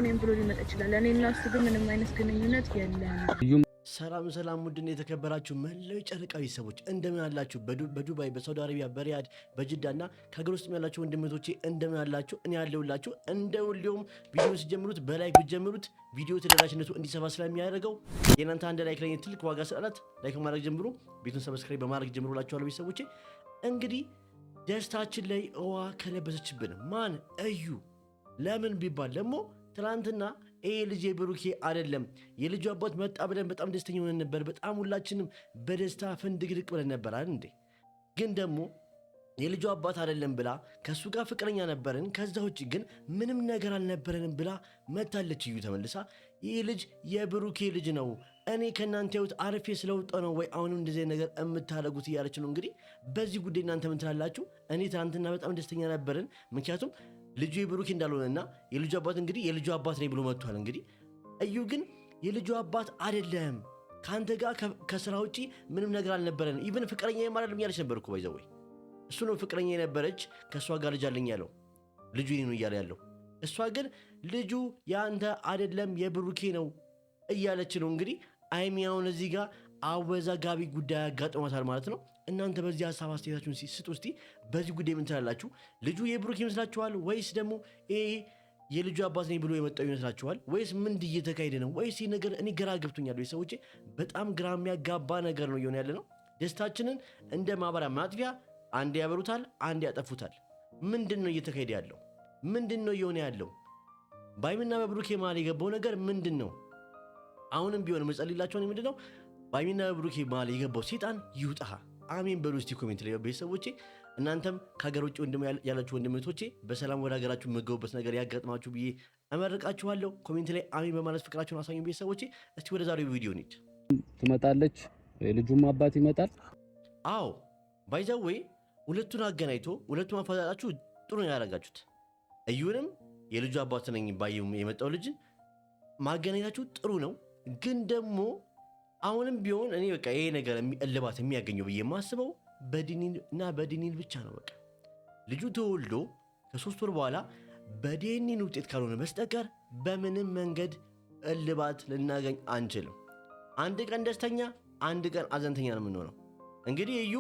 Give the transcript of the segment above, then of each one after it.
ነኝ ብሎ ሊመጣ ይችላል። እኔና እሱ ግን ምንም አይነት ግንኙነት የለም። ሰላም ውድና የተከበራችሁ መላው ጨረቃዊ ሰዎች እንደምን አላችሁ? በዱባይ፣ በሳውዲ አረቢያ፣ በሪያድ፣ በጅዳና ከሀገር ውስጥ ያላችሁ ወንድሞቼ እንደምን አላችሁ? እኔ ያለሁላችሁ። እንደ ሁሌውም ቪዲዮ ሲጀምሩት በላይክ ብትጀምሩት ቪዲዮ ተደራሽነቱ እንዲሰፋ ስለሚያደርገው የእናንተ አንድ ላይክ ላይ ትልቅ ዋጋ ስላላት ላይክ ማድረግ ጀምሩ፣ ቤቱን ሰብስክራይብ በማድረግ ጀምሩላችኋለሁ ቤተሰቦቼ። እንግዲህ ደስታችን ላይ ውሃ ከለበሰችብን ማን እዩ ለምን ቢባል ደግሞ ትናንትና ልጅ የብሩኬ አይደለም የልጁ አባት መጣ ብለን በጣም ደስተኛ ሆነን ነበር። በጣም ሁላችንም በደስታ ፍንድግድቅ ብለን ነበር አይደል እንዴ? ግን ደግሞ የልጁ አባት አይደለም ብላ ከሱ ጋር ፍቅረኛ ነበርን፣ ከዛ ውጪ ግን ምንም ነገር አልነበረንም ብላ መታለች እዩ ተመልሳ። ይህ ልጅ የብሩኬ ልጅ ነው፣ እኔ ከእናንተ ህይወት አርፌ ስለወጣሁ ነው ወይ አሁንም እንደዚህ ነገር የምታደርጉት እያለች ነው። እንግዲህ በዚህ ጉዳይ እናንተ ምን ትላላችሁ? እኔ ትናንትና በጣም ደስተኛ ነበርን፣ ምክንያቱም ልጁ የብሩኬ እንዳልሆነና የልጁ አባት እንግዲህ የልጁ አባት ነኝ ብሎ መጥቷል። እንግዲህ እዩ ግን የልጁ አባት አይደለም፣ ካንተ ጋር ከስራ ውጪ ምንም ነገር አልነበረንም፣ ኢቭን ፍቅረኛ አይደለም እያለች ነበር እኮ ባይዘው። እሱ ነው ፍቅረኛ የነበረች ከእሷ ጋር ልጅ አለኝ ያለው፣ ልጁ ነው እያለ ያለው። እሷ ግን ልጁ ያንተ አይደለም የብሩኬ ነው እያለች ነው። እንግዲህ አይሚያውን እዚህ ጋር አወዛጋቢ ጉዳይ አጋጥሟታል ማለት ነው። እናንተ በዚህ ሐሳብ አስተያየታችሁን ስጡ እስቲ። በዚህ ጉዳይ ምን ትላላችሁ? ልጁ የብሩክ ይመስላችኋል ወይስ ደግሞ የልጁ አባት ነኝ ብሎ የመጣው ይመስላችኋል? ወይስ ምንድን እየተካሄደ ነው? ወይስ ይህ ነገር እኔ ግራ ገብቶኛል ሰዎቼ። በጣም ግራ የሚያጋባ ነገር ነው እየሆነ ያለ ነው። ደስታችንን እንደ ማብሪያ ማጥፊያ አንዴ ያበሩታል፣ አንዴ ያጠፉታል። ምንድን ነው እየተካሄደ ያለው? ምንድን ነው እየሆነ ያለው? በሀይሚና በብሩኬ መሀል የገባው ነገር ምንድን ነው? አሁንም ቢሆን መጸልላቸው ምንድን ነው? በሀይሚና በብሩኬ መሀል የገባው ሴጣን ይውጣ። አሜን በሉ እስቲ ኮሜንት ላይ ቤተሰቦቼ። እናንተም ከሀገር ውጭ ያላችሁ ወንድሞቼ በሰላም ወደ ሀገራችሁ የምትገቡበት ነገር ያጋጥማችሁ ብዬ እመርቃችኋለሁ። ኮሜንት ላይ አሜን በማለት ፍቅራችሁን አሳኙ ቤተሰቦቼ። እስቲ ወደ ዛሬው ቪዲዮ እንሂድ። ትመጣለች፣ የልጁም አባት ይመጣል። አዎ ባይዘዌ ሁለቱን አገናኝቶ ሁለቱን አፋጣጣችሁ ጥሩ ነው ያደረጋችሁት። እዩንም የልጁ አባት ነኝ ባየው የመጣው ልጅ ማገናኘታችሁ ጥሩ ነው። ግን ደግሞ አሁንም ቢሆን እኔ በቃ ይሄ ነገር እልባት የሚያገኘው ብዬ የማስበው በዲኒን ብቻ ነው። በቃ ልጁ ተወልዶ ከ3 ወር በኋላ በዲኒን ውጤት ካልሆነ በስተቀር በምንም መንገድ እልባት ልናገኝ አንችልም። አንድ ቀን ደስተኛ፣ አንድ ቀን አዘንተኛ ነው የምንሆነው። እንግዲህ እዩ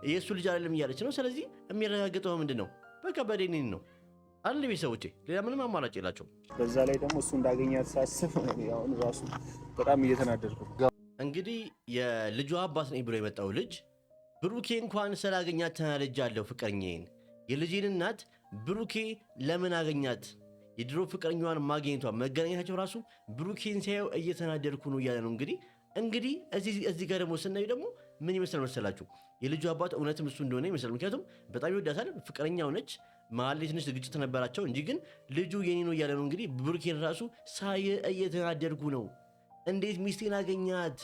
የእሱ ልጅ አይደለም እያለች ነው። ስለዚህ የሚረጋገጠው ምንድን ነው? በቃ በዲኒን ነው አይደል ቤተሰቦቼ? ሌላ ምንም አማራጭ የላቸውም። በዛ ላይ ደግሞ እሱ እንዳገኛት ሳስብ አሁን ራሱ በጣም እየተናደድኩ። እንግዲህ የልጁ አባት ነኝ ብሎ የመጣው ልጅ ብሩኬ እንኳን ስላገኛት ተናድጃለሁ ፍቅረኛዬን፣ የልጄን እናት ብሩኬ ለምን አገኛት? የድሮ ፍቅረኛዋን ማግኘቷ መገናኘታቸው ራሱ ብሩኬን ሲያየው እየተናደድኩ ነው እያለ ነው። እንግዲህ እዚህ ጋር ደግሞ ስናዩ ደግሞ ምን ይመስላል መሰላችሁ? የልጁ አባት እውነትም እሱ እንደሆነ ይመስላል። ምክንያቱም በጣም ይወዳታል፣ ፍቅረኛው ነች። መሀል ላይ ትንሽ ግጭት ነበራቸው እንጂ ግን ልጁ የኔ ነው እያለ ነው። እንግዲህ ብሩኬን ራሱ ሳየ እየተናደድኩ ነው፣ እንዴት ሚስቴን አገኛት?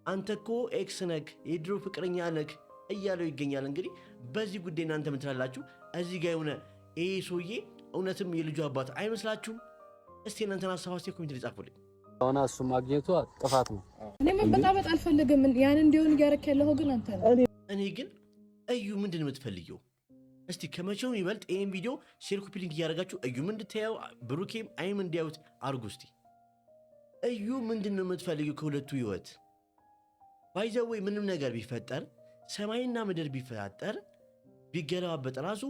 አንተ እኮ ኤክስ ነክ፣ የድሮ ፍቅረኛ ነክ እያለው ይገኛል። እንግዲህ በዚህ ጉዳይ እናንተ ምን ትላላችሁ? እዚህ ጋር የሆነ ይሄ ሰውዬ እውነትም የልጁ አባት አይመስላችሁም? እስቲ እናንተን ሀሳብ ኮሜንት ላይ ጻፉልኝ። አሁን እሱ ማግኘቱ ጥፋት ነው። እኔ መበጣበጥ አልፈልግም። ያን እንዲሆን እያደረክ ያለው ግን አንተ ነህ። እኔ ግን እዩ ምንድን ነው የምትፈልጊው? እስቲ ከመቼውም ይበልጥ ይሄን ቪዲዮ ሼር ኮፒ ሊንክ እያደረጋችሁ እዩም እንድታየው ብሩኬም አይም እንዲያዩት አድርጉ እስቲ። እዩ ምንድን ነው የምትፈልጊው ከሁለቱ ህይወት? ባይዘዌ ምንም ነገር ቢፈጠር ሰማይና ምድር ቢፈጠር ቢገለባበጥ ራሱ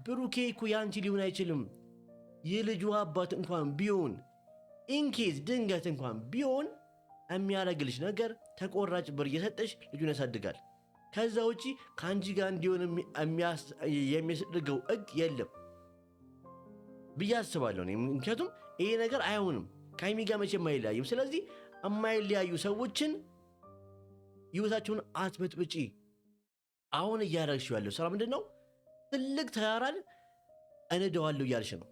ብሩኬ እኮ ያንቺ ሊሆን አይችልም። የልጁ አባት እንኳን ቢሆን ኢንኬዝ ድንገት እንኳን ቢሆን የሚያደርግልሽ ነገር ተቆራጭ ብር እየሰጠሽ ልጁን ያሳድጋል። ከዛ ውጪ ከአንቺ ጋር እንዲሆን የሚያስደርገው ሕግ የለም ብዬ አስባለሁ። ምክንያቱም ይሄ ነገር አይሆንም፣ ከሀይሚ ጋር መቼም አይለያዩም። ስለዚህ የማይለያዩ ሰዎችን ህይወታቸውን አትበጥብጪ። አሁን እያደረግሽው ያለው ስራ ምንድን ነው? ትልቅ ተራራን እነደዋለሁ እያልሽ ነው።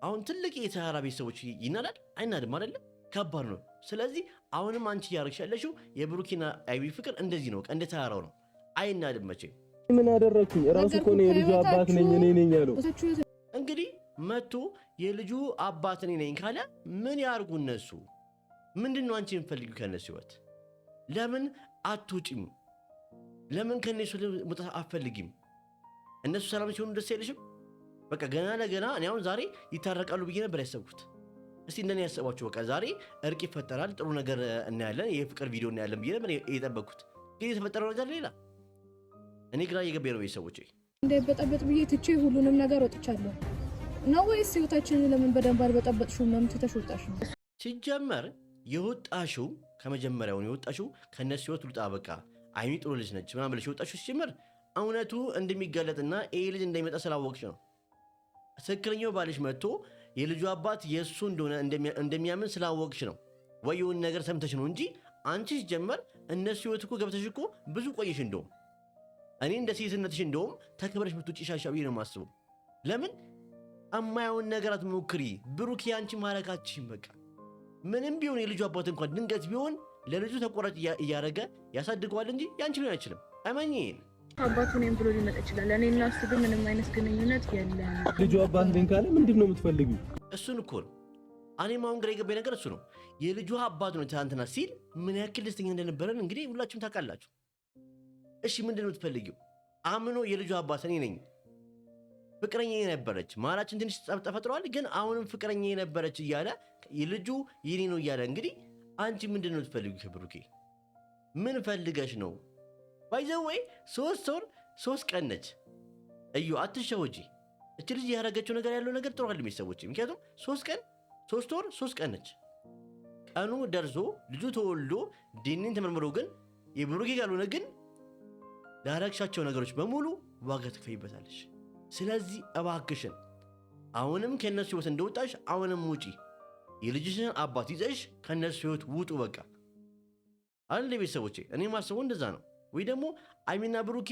አሁን ትልቅ የተራራ ቤተሰቦች ይናዳል አይናድም አይደለም? ከባድ ነው። ስለዚህ አሁንም አንቺ እያደረግሽ ያለሽው የብሩኬና አይቢ ፍቅር እንደዚህ ነው፣ እንደ ተራራው ነው፣ አይናድም መቼም። ምን አደረኩኝ? ራሱ እኮ ነው የልጁ አባት ነኝ እኔ ነኝ ያለው። እንግዲህ መጥቶ የልጁ አባት ነኝ ካለ ምን ያርጉ እነሱ? ምንድነው አንቺ የምትፈልጊው ከነሱ ህይወት? ለምን አትውጪም? ለምን ከነሱ መውጣት አትፈልጊም? እነሱ ሰላም ሲሆኑ ደስ አይልሽም? በቃ ገና ለገና እኔ አሁን ዛሬ ይታረቃሉ ብዬ ነበር ያሰብኩት። እስቲ እንደኔ ያሰባችሁ በቃ ዛሬ እርቅ ይፈጠራል፣ ጥሩ ነገር እናያለን፣ የፍቅር ቪዲዮ እናያለን ብዬ ነበር የጠበቅኩት። ግን የተፈጠረው ነገር ሌላ። እኔ ግራ እየገባኝ ነው ቤተሰቦቼ። እንዳይበጠበጥ ብዬ ትቼ ሁሉንም ነገር ወጥቻለሁ ነው ወይስ ህይወታችንን ለምን በደንብ አልበጠበጥሽውም? ለምን ትተሽ ወጣሽ? ሲጀመር የወጣሽው ከመጀመሪያውን የወጣሽው ከነሱ ህይወት ልጣ በቃ አይሚ ጥሩ ልጅ ነች ምናምን ብለሽ የወጣሽው ሲጀመር እውነቱ እንደሚጋለጥና ይሄ ልጅ እንደሚመጣ ስላወቅሽ ነው። ትክክለኛው ባልሽ መጥቶ የልጁ አባት የእሱ እንደሆነ እንደሚያምን ስላወቅሽ ነው። ወይ የሆነ ነገር ሰምተሽ ነው እንጂ አንቺ ሲጀመር እነሱ ህይወት እኮ ገብተሽ እኮ ብዙ ቆየሽ። እንደውም እኔ እንደ ሴትነትሽ እንደውም ተከብረሽ ብትውጪ ሻሻ ብዬ ነው የማስበው። ለምን እማየውን ነገር አትሞክሪ? ብሩክ ያንቺ ማረጋችሽን በቃ ምንም ቢሆን የልጁ አባት እንኳን ድንገት ቢሆን ለልጁ ተቆራጭ እያደረገ ያሳድገዋል እንጂ ያንቺ ሊሆን አይችልም። እመኚኝ። አባቱ እኔም ብሎ ሊመጣ ይችላል። እኔ እና እሱ ግን ምንም አይነት ግንኙነት የለም። ልጁ አባት ነኝ ካለ ምንድን ነው የምትፈልጊው? እሱን እኮ ነው እኔም አሁን ግራ የገባኝ ነገር እሱ ነው። የልጁ አባት ነው ትናንትና ሲል ምን ያክል ደስተኛ እንደነበረን እንግዲህ ሁላችሁም ታውቃላችሁ። እሺ ምንድን ነው የምትፈልጊው? አምኖ የልጁ አባት እኔ ነኝ ፍቅረኛ የነበረች ማላችን ትንሽ ጸብ ተፈጥሯል፣ ግን አሁንም ፍቅረኛ የነበረች እያለ የልጁ የኔ ነው እያለ እንግዲህ አንቺ ምንድን ነው የምትፈልጊው? ከብሩኬ ምን ፈልገሽ ነው? ባይዘወይ 3 ወር 3 ቀን ነች። እዩ አትሸወጂ። እች ልጅ ያደረገችው ነገር ያለው ነገር ጥሩ አይደለም ቤተሰቦቼ። ምክንያቱም 3 ወር 3 ቀን ነች። ቀኑ ደርሶ ልጁ ተወልዶ ዲኒን ተመርምሮ ግን የብሩኬ ካልሆነ ግን ላረግሻቸው ነገሮች በሙሉ ዋጋ ትከፍይበታለሽ። ስለዚህ እባክሽን አሁንም ከነሱ ህይወት እንደወጣሽ አሁንም ውጪ። የልጅሽን አባት ይዘሽ ከነሱ ህይወት ውጡ በቃ አይደል ቤተሰቦቼ? እኔ ማስበው እንደዛ ነው። ወይ ደግሞ አይሚና ብሩኬ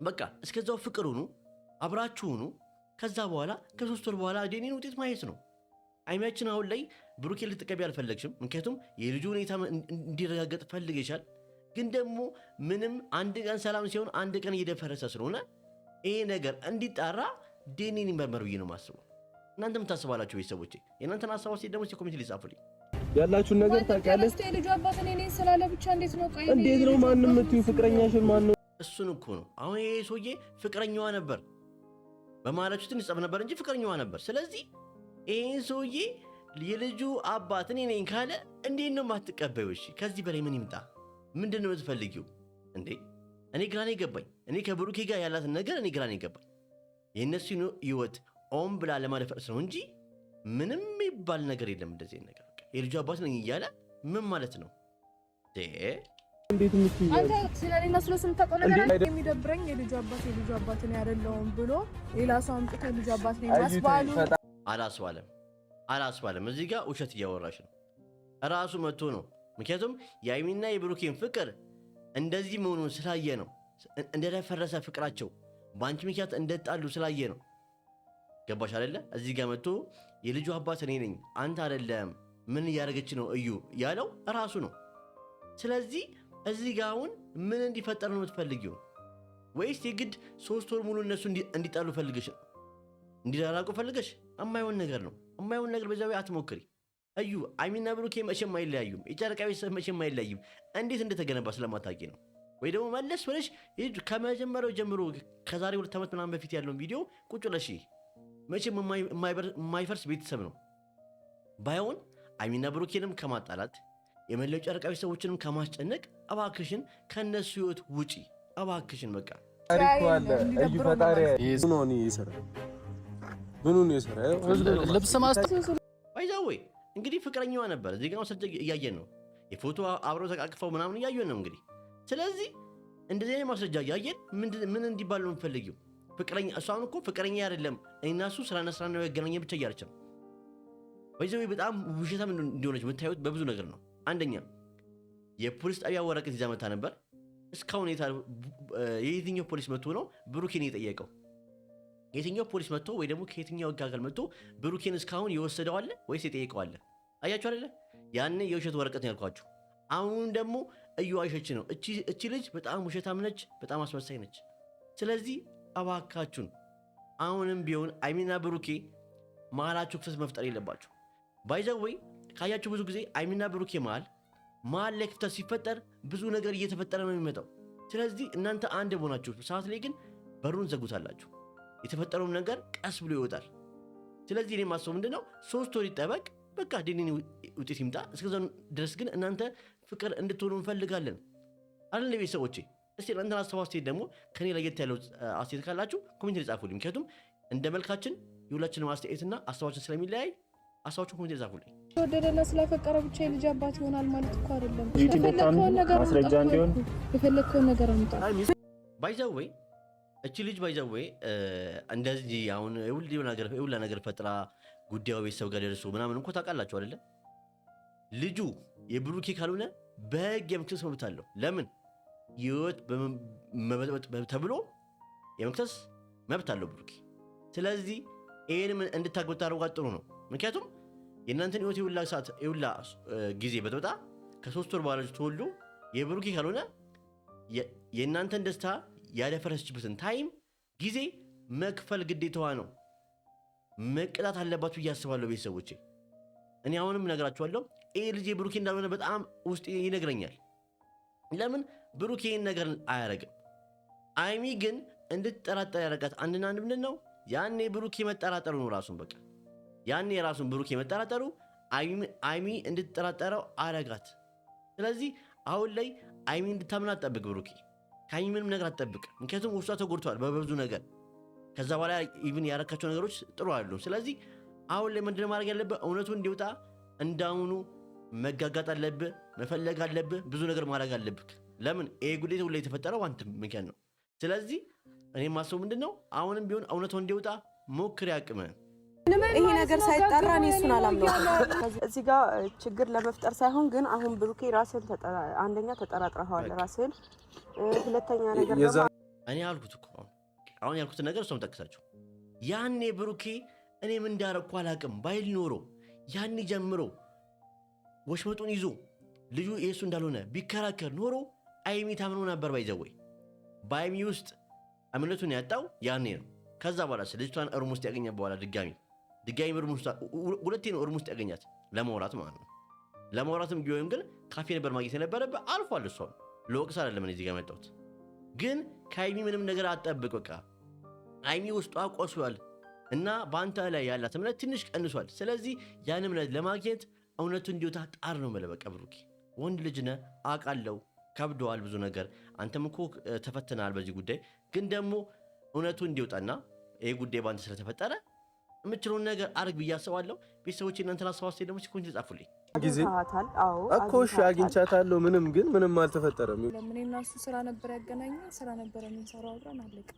በቃ እስከዛው ፍቅር ሁኑ፣ አብራችሁ ሁኑ። ከዛ በኋላ ከ3 ወር በኋላ ዴኒን ውጤት ማየት ነው። አይሚያችን አሁን ላይ ብሩኬ ልትቀቢ አልፈለግሽም፣ ምክንያቱም የልጁ ሁኔታ እንዲረጋገጥ ፈልገሻል። ግን ደግሞ ምንም አንድ ቀን ሰላም ሲሆን አንድ ቀን እየደፈረሰ ስለሆነ ይሄ ነገር እንዲጣራ ዴኒን ይመርመር ብዬ ነው ማስበው። እናንተ ምን ታስባላችሁ ቤተሰቦቼ? የእናንተን ሀሳብ አስተያየት ደግሞ ኮሜንት ላይ ጻፉልኝ። ያላችሁን ነገር ታውቃለህ። ልጁ አባት እኔ ነኝ ስላለ ብቻ እንዴት ነው ቆይ እንዴት ነው ማንም የምትይው? ፍቅረኛሽን ማን ነው? እሱን እኮ ነው አሁን ይሄ ሰውዬ ፍቅረኛዋ ነበር በማለችሁ ትንሽ ጸብ ነበር እንጂ ፍቅረኛዋ ነበር። ስለዚህ ይሄን ሰውዬ የልጁ አባት እኔ ነኝ ካለ እንዴት ነው የማትቀበዩ? እሺ ከዚህ በላይ ምን ይምጣ? ምንድን ነው የምትፈልጊው እንዴ? እኔ ግራ ነው የገባኝ። እኔ ከብሩኬ ጋር ያላትን ነገር እኔ ግራ ነው የገባኝ። የእነሱ ህይወት ኦን ብላ ለማደፈርስ ነው እንጂ ምንም የሚባል ነገር የለም። እንደዚህ ነገር የልጁ አባት ነኝ እያለ ምን ማለት ነው? እንዴት ምትይ? አንተ ስለኔና ስለሱም ተቆለለ የሚደብረኝ የልጁ አባት ነው ያደለውም ብሎ ሌላ ሰው አምጥቶ የልጁ አባት ነኝ ማስባሉ አላስባለም። እዚህ ጋር ውሸት እያወራሽ ነው። ራሱ መጥቶ ነው። ምክንያቱም የአይሚና የብሩኬን ፍቅር እንደዚህ መሆኑን ስላየ ነው። እንደደፈረሰ ፍቅራቸው በአንቺ ምክንያት እንደጣሉ ስላየ ነው። ገባሽ አይደለ? እዚህ ጋር መጥቶ የልጁ አባት እኔ ነኝ አንተ አይደለም ምን እያደረገች ነው እዩ ያለው ራሱ ነው። ስለዚህ እዚህ ጋር አሁን ምን እንዲፈጠር ነው የምትፈልጊው? ወይስ የግድ 3 ወር ሙሉ እነሱ እንዲጣሉ ፈልገሽ ነው? እንዲራራቁ ፈልገሽ? እማይሆን ነገር ነው። እማይሆን ነገር በዛው አትሞክሪ። እዩ አይሚና ብሩኬ መቼም አይለያዩም። የጨረቃ ቤተሰብ መቼም አይለያዩም። እንዴት እንደተገነባ ስለማታውቂ ነው። ወይ ደግሞ መለስ ብለሽ ከመጀመሪያው ጀምሮ ከዛሬ 2 ዓመት ምናምን በፊት ያለውን ቪዲዮ ቁጭ ብለሽ መቼም የማይፈርስ ቤተሰብ ነው። ባይሆን አይሚና ብሩኬንም ከማጣላት የመላው ጨረቃ ቤተሰቦችንም ከማስጨነቅ እባክሽን ከነሱ ህይወት ውጪ እባክሽን። በቃ ታሪኩ አለ እዩ ፈጣሪ ምኑን ይሰራል ልብስ ማስተካከል ባይዛው እንግዲህ ፍቅረኛዋ ነበር። እዚህ ጋር ሰልተ እያየን ነው። የፎቶ አብረው ተቃቅፈው ምናምን እያየን ነው እንግዲህ። ስለዚህ እንደዚህ አይነት ማስረጃ እያየን ምን እንዲባል ነው የምፈልጊው? ፍቅረኛ እሷን እኮ ፍቅረኛ አይደለም እና እሱ ስራና ስራ ነው ያገናኘ ብቻ እያለች ነው። ባይዛው በጣም ውሸታም እንደሆነች የምታዩት በብዙ ነገር ነው። አንደኛ የፖሊስ ጣቢያ ወረቀት ይዛ መታ ነበር። እስካሁን የየትኛው ፖሊስ መጥቶ ነው ብሩኬን የጠየቀው? የትኛው ፖሊስ መጥቶ ወይ ደግሞ ከየትኛው አጋጋል መጥቶ ብሩኬን እስካሁን የወሰደው አለ ወይስ የጠየቀው አለ? አያችሁ አይደለ? ያኔ የውሸት ወረቀት ነው ያልኳችሁ። አሁን ደግሞ እየዋሸች ነው። እቺ ልጅ በጣም ውሸታም ነች፣ በጣም አስመሳይ ነች። ስለዚህ እባካችሁን አሁንም ቢሆን አይሚና ብሩኬ መሀላችሁ ክፍተት መፍጠር የለባችሁ። ባይዘወይ ካያችሁ ብዙ ጊዜ አይሚና ብሩኬ መሀል ላይ ክፍተት ሲፈጠር ብዙ ነገር እየተፈጠረ ነው የሚመጣው። ስለዚህ እናንተ አንድ በሆናችሁ ሰዓት ላይ ግን በሩን ዘጉታላችሁ። የተፈጠረውን ነገር ቀስ ብሎ ይወጣል። ስለዚህ እኔ ማስበው ምንድነው 3 ወር ይጠበቅ። በቃ ዲኒ ውጤት ይምጣ። እስከዛው ድረስ ግን እናንተ ፍቅር እንድትሆኑ እንፈልጋለን አይደል ቤተሰቦቼ? እስቲ እናንተ አስተዋጽኦ ደግሞ ከኔ ለየት ያለው አስተያየት ካላችሁ ኮሜንት ላይ ጻፉልኝ። ምክንያቱም እንደ መልካችን የሁላችንም አስተያየትና አስተዋጽኦ ስለሚለያይ አስተዋጽኦ ኮሜንት ላይ ጻፉልኝ። ወደደላ ስላፈቀረ ብቻ የልጅ አባት ይሆናል ማለት እኮ አይደለም። ማስረጃ እንዲሆን የፈለከውን ነገር አምጣ። ባይዛው ወይ እቺ ልጅ ባይዛው ወይ እንደዚህ አሁን የሁላ ነገር ፈጥራ ጉዳዩ ቤተሰብ ጋር ደርሶ ምናምን እንኳ ታውቃላችሁ አይደለ? ልጁ የብሩኬ ካልሆነ በህግ የመክሰስ መብት አለው። ለምን ህይወት ተብሎ የመክሰስ መብት አለው ብሩኬ። ስለዚህ ይሄንም እንድታጎታረው ጥሩ ነው። ምክንያቱም የእናንተን ህይወት የሁላ ጊዜ በተወጣ ከ3 ወር በኋላ ተወልዶ የብሩኬ ካልሆነ የእናንተን ደስታ ያደፈረሰችበትን ታይም ጊዜ መክፈል ግዴታዋ ነው። መቅጣት አለባችሁ ብዬ አስባለሁ ቤተሰቦቼ። እኔ አሁንም እነግራችኋለሁ ይሄ ልጅ ብሩኬ እንዳልሆነ በጣም ውስጥ ይነግረኛል። ለምን ብሩኬ ይህን ነገር አያረግም? አይሚ ግን እንድትጠራጠር ያደረጋት አንድና አንድ ምንድን ነው? ያኔ ብሩኬ መጠራጠሩ ነው። ራሱን በቃ ያኔ የራሱን ብሩኬ መጠራጠሩ አይሚ እንድትጠራጠረው አረጋት። ስለዚህ አሁን ላይ አይሚ እንድታምን አትጠብቅ። ብሩኬ ከአይሚ ምንም ነገር አትጠብቅ። ምክንያቱም ውስጧ ተጎድቷል በብዙ ነገር። ከዛ በኋላ ኢቭን ያረካቸው ነገሮች ጥሩ አይደሉም። ስለዚህ አሁን ላይ ምንድን ማድረግ ያለብህ? እውነቱ እንዲወጣ እንዳሁኑ መጋጋጥ አለብህ፣ መፈለግ አለብህ፣ ብዙ ነገር ማድረግ አለብህ። ለምን ይሄ ጉዳይ ሁሉ የተፈጠረው አንተ ምክንያት ነው። ስለዚህ እኔ ማሰቡ ምንድነው አሁንም ቢሆን እውነቱ እንዲወጣ ሞክር ያቅምህን። ይሄ ነገር ሳይጣራ እኔ እሱን አላምነውም። እዚህ ጋር ችግር ለመፍጠር ሳይሆን ግን አሁን ብሩኬ ራስን አንደኛ ተጠራጥረዋል ራስን፣ ሁለተኛ ነገር ደግሞ እኔ አልኩት እኮ አሁን ያልኩትን ነገር እሷም ጠቅሳችሁ ያኔ ብሩኬ እኔ ምን እንዳረኩ አላቅም ባይል ኖሮ ያኔ ጀምሮ ወሽመጡን ይዞ ልጁ የሱ እንዳልሆነ ቢከራከር ኖሮ አይሚ ታምኖ ነበር። ባይዘወይ በአይሚ ውስጥ እምነቱን ያጣው ያኔ ነው። ከዛ በኋላ ልጅቷን እርም ውስጥ ያገኛት በኋላ ድጋሚ እርም ውስጥ ሁለቴ ነው እርም ውስጥ ያገኛት ለማውራት ማለት ነው። ለማውራትም ቢሆን ግን ካፌ ነበር ማግኘት የነበረበት። አልፏል። እሷም ለወቅስ አይደለም እዚህ ጋር መጣሁት። ግን ከአይሚ ምንም ነገር አትጠብቅ። በቃ አይሚ ውስጧ ቆስሏል እና በአንተ ላይ ያላት እምነት ትንሽ ቀንሷል። ስለዚህ ያን እምነት ለማግኘት እውነቱ እንዲወጣ ጣር ነው የምልህ። በቃ ብሩኬ ወንድ ልጅ ነህ አውቃለሁ፣ ከብደዋል ብዙ ነገር። አንተም እኮ ተፈትነሃል በዚህ ጉዳይ። ግን ደግሞ እውነቱ እንዲወጣና ይሄ ጉዳይ በአንተ ስለተፈጠረ የምችለውን ነገር አድርግ ብዬ አስባለሁ። ቤተሰቦቼ እናንተን አስተዋጽኦ ደግሞ ሲኮንት ተጻፉልኝ ጊዜ እኮ እሺ አግኝቻታለሁ። ምንም አልተፈጠረም። ለምን እና እሱ ስራ ነበር ያገናኘን፣ ስራ ነበር የምንሰራው አብረን አለቀ።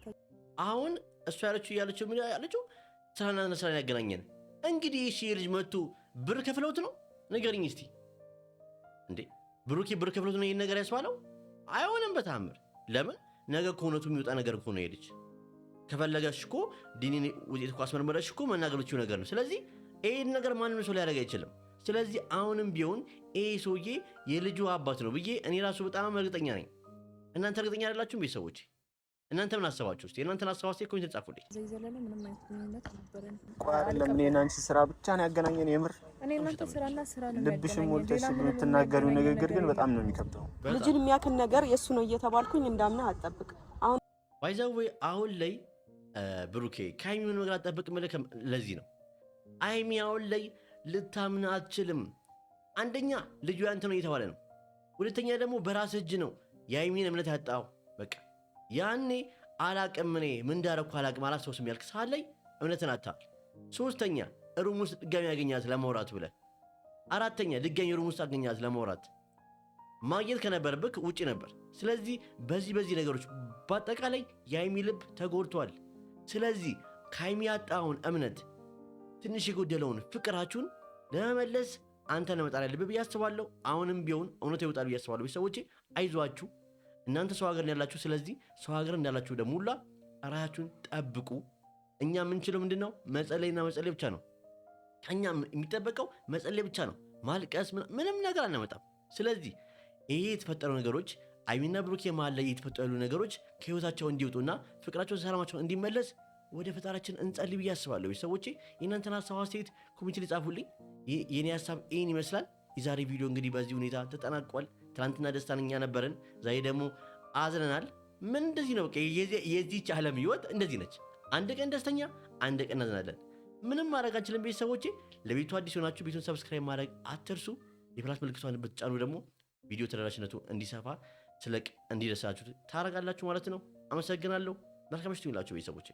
አሁን እሱ ያለችው ምን ያለችው ስራና ስራ ያገናኘን። እንግዲህ እሺ ልጅ መጥቶ ብር ከፍለውት ነው ንገሪኝ እስቲ እንዴ? ብሩኬ ብር ከፍለውት ነው ይሄን ነገር ያስባለው? አይሆንም በታምር። ለምን ነገ ከሆነቱ የሚወጣ ነገር እኮ ነው። ይልጅ ከፈለገሽ እኮ ዲኒ ውጤት እኮ አስመርመረሽ እኮ መናገሮችው ነገር ነው። ስለዚህ ይሄን ነገር ማንም ሰው ሊያደርግ አይችልም። ስለዚህ አሁንም ቢሆን ይሄ ሰውዬ የልጁ አባት ነው ብዬ እኔ ራሱ በጣም እርግጠኛ ነኝ። እናንተ እርግጠኛ አይደላችሁም ቤተሰቦቼ? እናንተ ምን አሰባችሁ? እስቲ እናንተን አስተዋጽኦ ኮሜንት ጻፉልኝ። ዘይዘለለ ምንም አይነት ግንኙነት ነበረን። አይደለም እኔና አንቺ ስራ ብቻ ነው ያገናኘን። የምር እኔ እናንተ ስራና ስራ ነው ልብሽም ሞልተሽ የምትናገሪው ንግግር ግን በጣም ነው የሚከብደው። ልጅን የሚያክል ነገር የሱ ነው እየተባልኩኝ እንዳምነህ አትጠብቅ። አሁን ባይዘው አሁን ላይ ብሩኬ ከአይሚ ምን ነገር አትጠብቅ ማለት ለዚህ ነው። አይሚ አሁን ላይ ልታምን አትችልም። አንደኛ ልጁ ያንተ ነው እየተባለ ነው። ሁለተኛ ደግሞ በራስ እጅ ነው የአይሚን እምነት ያጣው። በቃ ያኔ አላቅም እኔ ምን እንዳረኩ አላቅም አላስታውስም ያልክ ሰዓት ላይ እምነትን አታል። ሶስተኛ ሩም ውስጥ ድጋሚ ያገኛት ለማውራት ብለህ፣ አራተኛ ድጋሚ ሩም ውስጥ አገኛት ለማውራት ማግኘት ከነበረብህ ውጪ ነበር። ስለዚህ በዚህ ነገሮች በአጠቃላይ የአይሚ ልብ ተጎድቷል። ስለዚህ ከአይሚ ያጣውን እምነት ትንሽ የጎደለውን ፍቅራችሁን ለመመለስ አንተ ለመጣር ያለብህ ብዬ አስባለሁ። አሁንም ቢሆን እውነት ይወጣል ብዬ አስባለሁ። ቤተሰቦቼ አይዟችሁ፣ እናንተ ሰው ሀገር ያላችሁ። ስለዚህ ሰው ሀገር እንዳላችሁ ደግሞ ሁላ ራሳችሁን ጠብቁ። እኛ የምንችለው ምንድን ነው? መጸለይና መጸለይ ብቻ ነው። ከኛ የሚጠበቀው መጸለይ ብቻ ነው። ማልቀስ ምንም ነገር አናመጣም። ስለዚህ ይሄ የተፈጠሩ ነገሮች አይሚና ብሩኬ መሀል ላይ የተፈጠሩ ነገሮች ከህይወታቸው እንዲወጡና ፍቅራቸው ሰላማቸው እንዲመለስ ወደ ፈጣሪያችን እንጸልይ ብዬ አስባለሁ። ቤተሰቦቼ የእናንተን ሀሳብ አስተያየት ኮሜንት ላይ ጻፉልኝ። የኔ ሀሳብ ይህን ይመስላል። የዛሬ ቪዲዮ እንግዲህ በዚህ ሁኔታ ተጠናቋል። ትናንትና ደስታኛ ነበርን፣ ዛሬ ደግሞ አዝነናል። ምን እንደዚህ ነው። የዚህች ዓለም ህይወት እንደዚህ ነች። አንድ ቀን ደስተኛ፣ አንድ ቀን እናዝናለን። ምንም ማድረግ አንችልም። ቤተሰቦቼ ለቤቱ አዲስ ሆናችሁ ቤቱን ሰብስክራይብ ማድረግ አትርሱ። የፕላስ ምልክቷን ብትጫኑ ደግሞ ቪዲዮ ተደራሽነቱ እንዲሰፋ ስለቅ እንዲደርሳችሁ ታረጋላችሁ ማለት ነው። አመሰግናለሁ። መልካም ምሽት ይሁንላችሁ ቤተሰቦቼ።